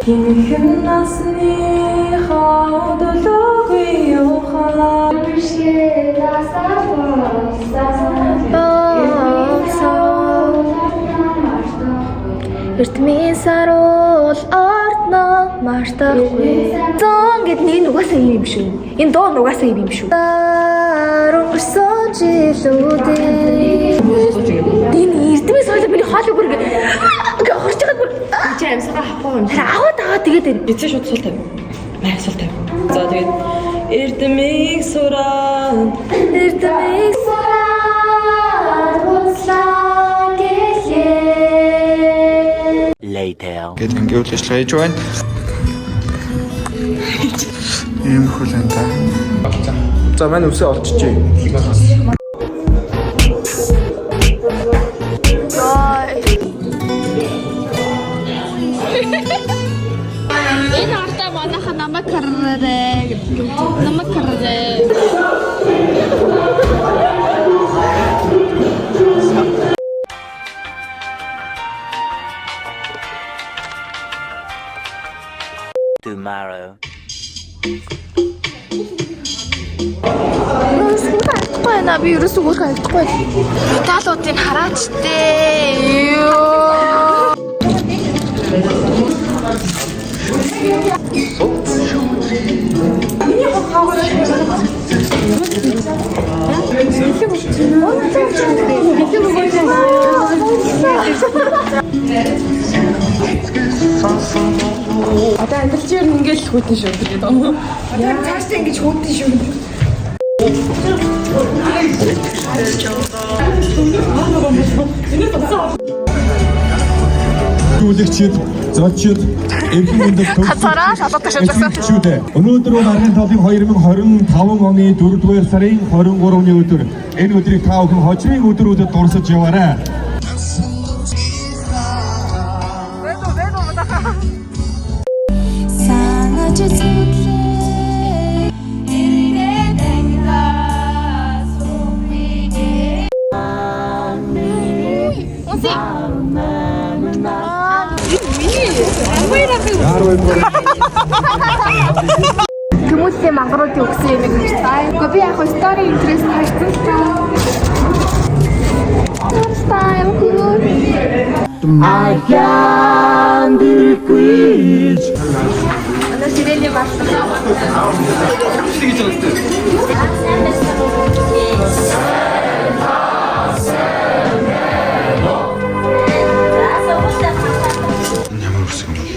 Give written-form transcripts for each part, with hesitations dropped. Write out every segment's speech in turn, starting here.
Хинхэн насны хаудалгүй явахаа Эртмийн саруул ордно мартахгүй. Зон гэд нэг нугасаа юм шүү. Энэ дуу нугасаа юм шүү. Өнгөрсөн жилүүдээ. Энэ эрдмийн соёл миний хоолой бүр орж байгаа бүр. Чи амьсгаа хахгүй юм. Аваад тэгээд Эцэг шууд сул тавь. Маяг сул тавь. За тэгээд эрдмийг сураад Later. Гэт ингээд ажиллаж хийж байна. Ийм хүлэн та. За манай үсээ олчихжээ. Энэ артаа манайха намайг каррарэ гэдэг. Намайг каррарэ. Tomorrow. Гой на би ерөөсөө өөр хайхгүй. Италиудыг хараач тээ. Юу. одоо амьдралч ер нь ингээд л хүйтэн шүү гэдэг юм. Яг цаашдаа ингэж хөөдөн шүү. Жүлэгчид, зочид, эрхэм мэндийг Хацаараа шалгадаг шалгасан. Өнөөдөр Аргын талын 2025 оны 4-р сарын 23-ны өдөр энэ өдрийг та бүхэн хожмын өдрүүдэд дурсаж яваарай. Хүмүүсийн мангаруулын өгсөн юм гэж байна. Гэхдээ би яг хөө стори интерес хайсан л та. Стайл гүн. I can be quick. Анаа сирэлийн баасан. Ямар үсэг юм бэ?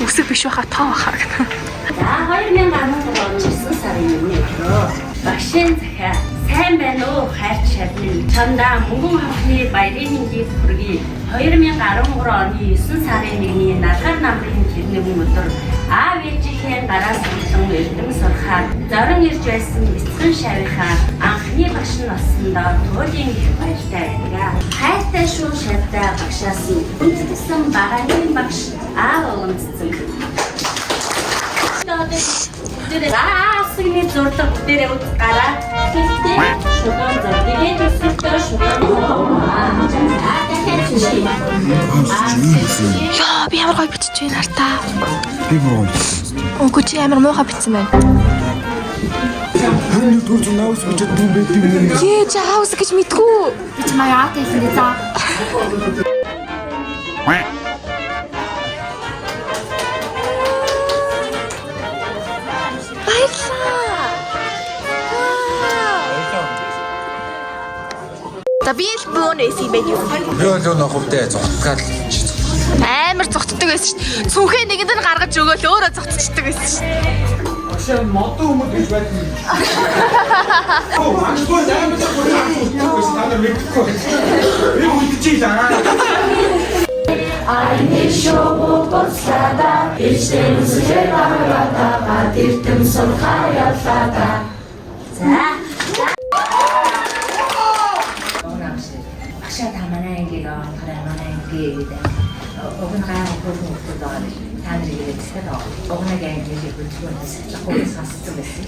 Үсэг биш байхаа тоо байхаа гэнэ. За 2013 оны 9 сарын 1-ний өдөр багшийн захиа сайн байна уу хайрч шавны чамдаа мөнгөн хавхны баярын мэндийг хүргэе. 2013 оны 9 сарын 1-ний надгар намрын тэрнэвэн өдөр аав ээжийнхээ гараас болон эрдэм сурахаар зорин ирж байсан эцгэн шавийнхаа анхны багш нь болсондоо туйлын их баяртай байдаг. Хайртай шүү шавтай багшаас нь үндэстэн багааны багш аав уулзсан. Асгны зурдаг дээрээ утгаараа хэлтэй шугам зодгийн төсөлтөө шугам Яа, би ямар гоё бичиж байна артаа. Би бүр Үгүй чи ямар муухай бичсэн байна. Харин түр наус бичээд дүү байдаг юм. Ээ, чи хаус гэж мэдгүй. Би ч маяг аат хэлсэн дээ за. За би л бөөнэс юм байна юу. Би л өнөө хөвдөө зогтгаал. Амар зогтдаг байсан шүү дээ. Цүнхээ нэгэнд нь гаргаж өгөөл өөрөө зогтчихдаг байсан шүү дээ. Агшаа модон хүмүүс гэж байдаг юм. Оо, агшгүй амар зохиол надад мэдхгүй. Би үлдчихээ. Айны шоу боцлада эштэн сүлээ багтаага тэртэм сулхаа явлаа. За багшаа та манай ангийн манай ангийн гэдэг. Огнгаа хөрөнгө өгдөг. та нарыг хэлсэн оо. Угнаг англи бүлгүүнээс хогоос хассан байсан.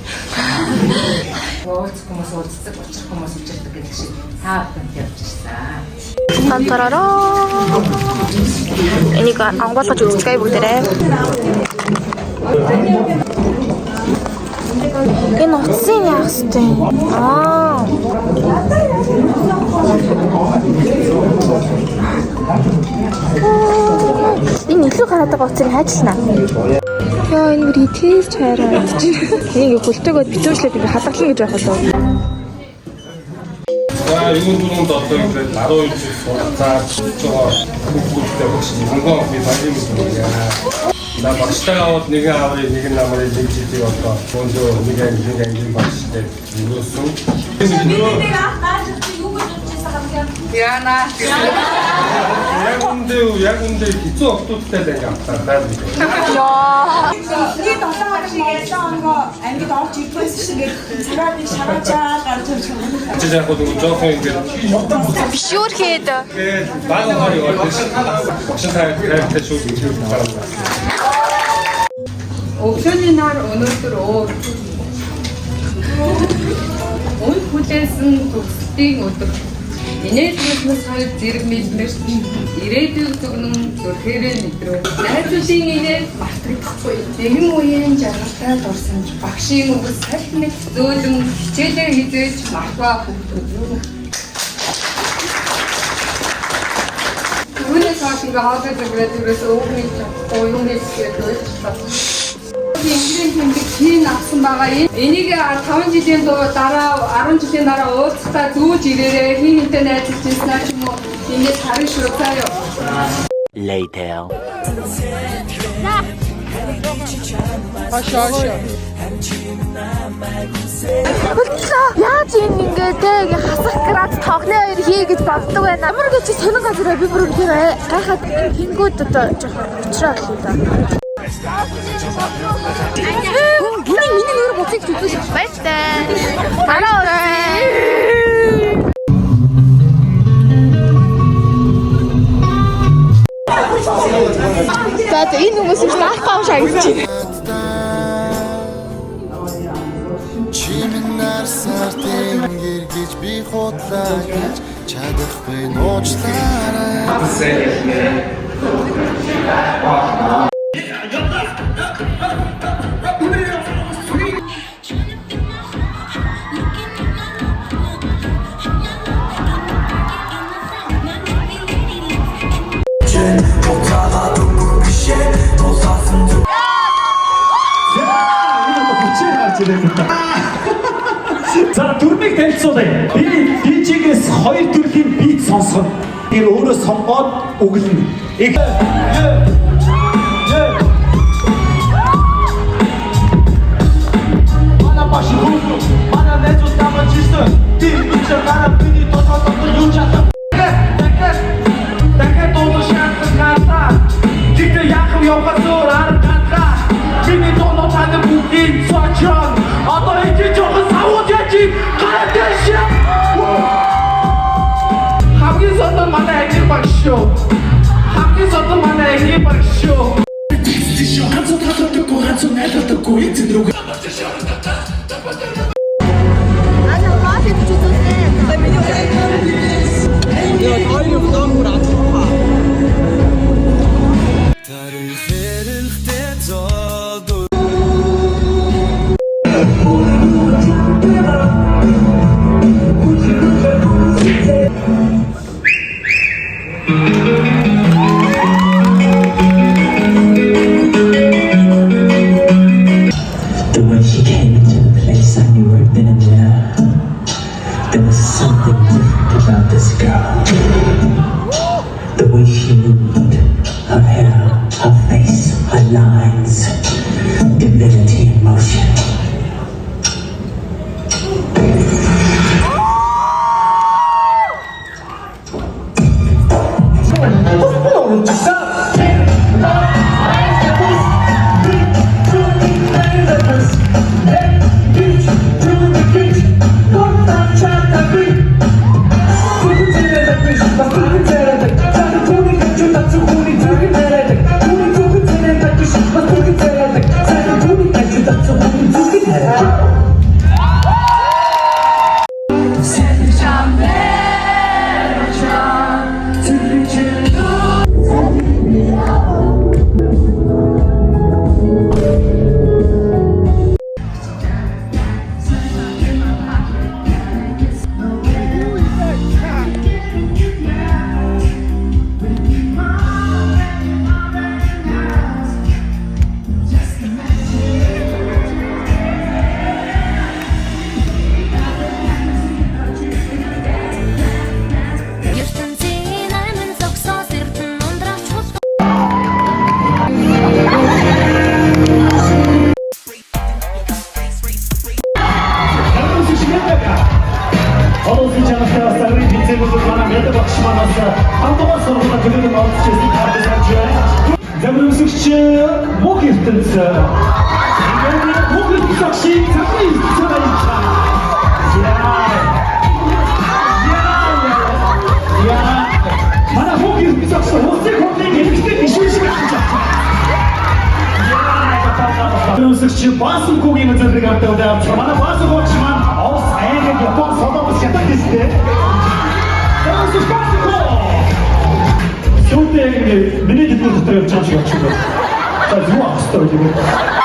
Ууц хүмүүс уулздаг, очих хүмүүс учирдаг гэдэг шиг та бүхэнд явчихсан. Тантарараа. Энийг ангуулгаж үзчихье бүгдээрээ. Энэ утсын яах вэ? Энэ илүү гараад байгаа утсыг хайчилнаа. Яа энэ бүр итгэж хайраа чинь. Энийг хөлтөөгөө битүүшлээд ингэ хадгална гэж байх болов. За юу дүрмэнд одоо ингээд 12 жил суралцаад жоо хүүхдтэй багш мөнгөө би баян юм яа. На багштайгаа аваад нэг аврыг нэг намрыг нэг жилийн одоо өнөө нэг анги багштай юусэн. Яна. Яг үндэ хэцүү октодтай л анги автаа. Яа. Ингээд 7 хоног хийгээсэн онгоо ангид орж ирдгээс шиг цагаан нэг шагаачаа гарч ирж байна. Чи яг гоо жоохон ингээд Бишүүр хэд. баг харыг орж багш таатай шүү гэж байна. Өглөөний нар өнөөдөр өөр хүлээсэн төгсдийн өдөр. Инээднээс хоёр зэрэг мэднэрт ирээдүйн зүгнэн зүрхээрээ мэдрүү. Найзуудын инээд мартагдахгүй. Нэгэн үеийн жаргалтай дурсан багшийн өгс салт нэг зөөлөн хичээлээ хийж мартва бүгд. Үүнээс хойш ингээ хаадаг градиурээс өөрийн гоён хэлгээд байна. Ингийн тэмдэг хийн авсан байгаа. Энийг 5 жилийн дараа 10 жилийн дараа уулзтаа зүүж ирээрээ хин хинтэй найзалж ирсэн ч юм уу. Ингээд харин шүү заяа. Later. Ашаа. Яаж ингээд ингээ хасах град тоглоно хоёр хий гэж боддог байна. Ямар гэж сонин газар би бүр үнээр гайхаад хингүүд одоо жоохон уучраад л да. Миний нөр буцыг зүтгэж баяртай. Мараа. За энэ хүмүүс их наахаа шагнаж байна. Чимэн нарсаар тэнгэргэж би худлаа гэж чадахгүй нууцлаарай. За дүрмийг танилцуулъя. Би DJ-гээс 2 төрлийн бит сонсгоно. Тэр өөрөө сонгоод өгнө. Манай баш хүү, манай нэжүүд намайг чистэ. Би чамаа бидний тосгодог юу чадах. Дахиад одоо шатсан гата. Тэгтээ яах вэ явах зур аргата. Миний тоноо таны бүгдийг цочрон. Одоо энэ жоохон савууд яач гараатай шээ. Хамгийн сонир манай ажил багш шүү. Хамгийн сонир манай ажил багш шүү. Ганцхан татдаггүй ганцхан найлдаггүй эцэн рүү. The way she came өмсөгч Басукугийн үзүүлэг авдаг удаа манай Басукуч маань сайн Япон солонгос ятагтэй. Басуку. Сүүтэй миний дэдгүүр дотор явж байгаа шиг байна. За юу ахстай юм бэ?